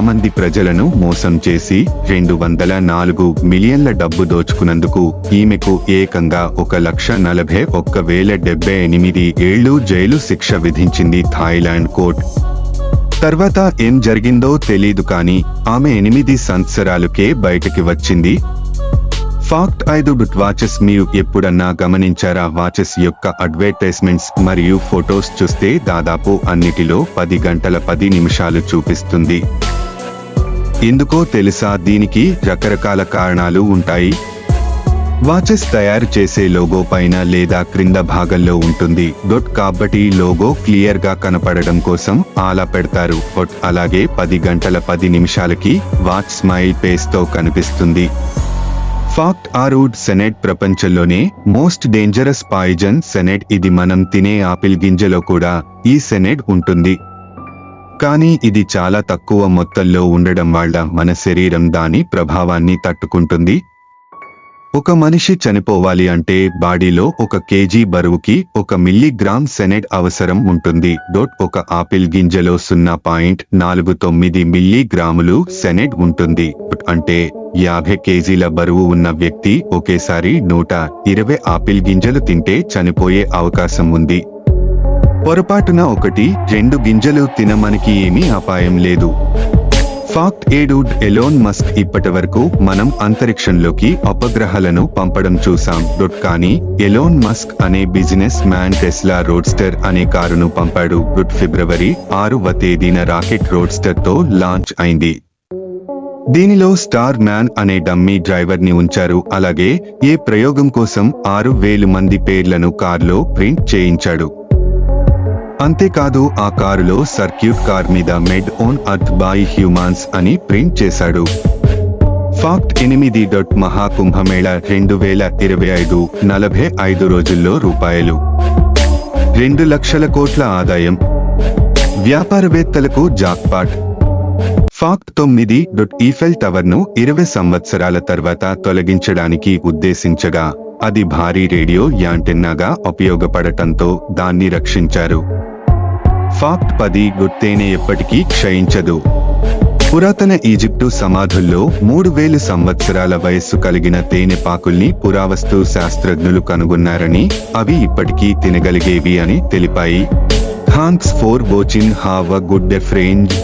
మంది ప్రజలను మోసం చేసి 204 మిలియన్ల డబ్బు దోచుకున్నందుకు ఈమెకు ఏకంగా 1,41,078 ఏళ్లు జైలు శిక్ష విధించింది థాయిలాండ్ కోర్టు. తర్వాత ఏం జరిగిందో తెలీదు కానీ ఆమె 8 సంవత్సరాలకే బయటికి వచ్చింది. ఫాక్ట్ 5. వాచెస్ మీరు ఎప్పుడన్నా గమనించారా? వాచెస్ యొక్క అడ్వర్టైజ్మెంట్స్ మరియు ఫొటోస్ చూస్తే దాదాపు అన్నిటిలో 10 గంటల 10 నిమిషాలు చూపిస్తుంది. ఎందుకో తెలుసా? దీనికి రకరకాల కారణాలు ఉంటాయి. వాచెస్ తయారు చేసే లోగో పైన లేదా క్రింద భాగంలో ఉంటుంది. కాబట్టి లోగో క్లియర్ గా కనపడడం కోసం అలా పెడతారు. అలాగే 10 గంటల 10 నిమిషాలకి వాచ్ స్మైల్ ఫేస్ తో కనిపిస్తుంది. ఫాక్ట్ 6. సెనెట్ ప్రపంచంలోనే మోస్ట్ డేంజరస్ పాయిజన్ సెనెట్. ఇది మనం తినే ఆపిల్ గింజలో కూడా ఈ సెనెట్ ఉంటుంది. కానీ ఇది చాలా తక్కువ మొత్తంలో ఉండడం వల్ల మన శరీరం దాని ప్రభావాన్ని తట్టుకుంటుంది. ఒక మనిషి చనిపోవాలి అంటే బాడీలో 1 కేజీ బరువుకి 1 మిల్లీగ్రామ్ సెనెట్ అవసరం ఉంటుంది. ఒక ఆపిల్ గింజలో 0.49 మిల్లీగ్రాములు సెనెట్ ఉంటుంది. అంటే 50 కేజీల బరువు ఉన్న వ్యక్తి ఒకేసారి 120 ఆపిల్ గింజలు తింటే చనిపోయే అవకాశం ఉంది. పొరపాటున 1-2 గింజలు తినమనికి ఏమీ అపాయం లేదు. ఫాక్ట్ 7. Elon Musk. ఇప్పటివరకు మనం అంతరిక్షంలోకి ఉపగ్రహాలను పంపడం చూసాం. కానీ ఎలోన్ మస్క్ అనే బిజినెస్ మ్యాన్ టెస్లా రోడ్స్టర్ అనే కారును పంపాడు. ఫిబ్రవరి 6వ తేదీన రాకెట్ రోడ్స్టర్ తో లాంచ్ అయింది. దీనిలో స్టార్ మ్యాన్ అనే డమ్మీ డ్రైవర్ ని ఉంచారు. అలాగే ఏ ప్రయోగం కోసం 6,000 మంది పేర్లను కారులో ప్రింట్ చేయించాడు. అంతేకాదు ఆ కారులో సర్క్యూట్ కార్ మీద made on earth by humans అని ప్రింట్ చేశాడు. ఫాక్ట్ 8. మహాకుంభమేళా 2025 45 రోజుల్లో ₹2 లక్షల కోట్ల ఆదాయం. వ్యాపారవేత్తలకు జాక్పాట్. ఫాక్ట్ 9. ఈఫెల్ టవర్ను 20 సంవత్సరాల తర్వాత తొలగించడానికి ఉద్దేశించగా అది భారీ రేడియో యాంటెన్నాగా ఉపయోగపడటంతో దాన్ని రక్షించారు. ఫాక్ట్ 10. తేనె ఎప్పటికీ క్షయించదు. పురాతన ఈజిప్టు సమాధుల్లో 3000 సంవత్సరాల వయస్సు కలిగిన తేనెపాకుల్ని పురావస్తు శాస్త్రజ్ఞులు కనుగొన్నారని, అవి ఇప్పటికీ తినగలిగేవి అని తెలిపాయి. Thanks for watching. Have a good day friends.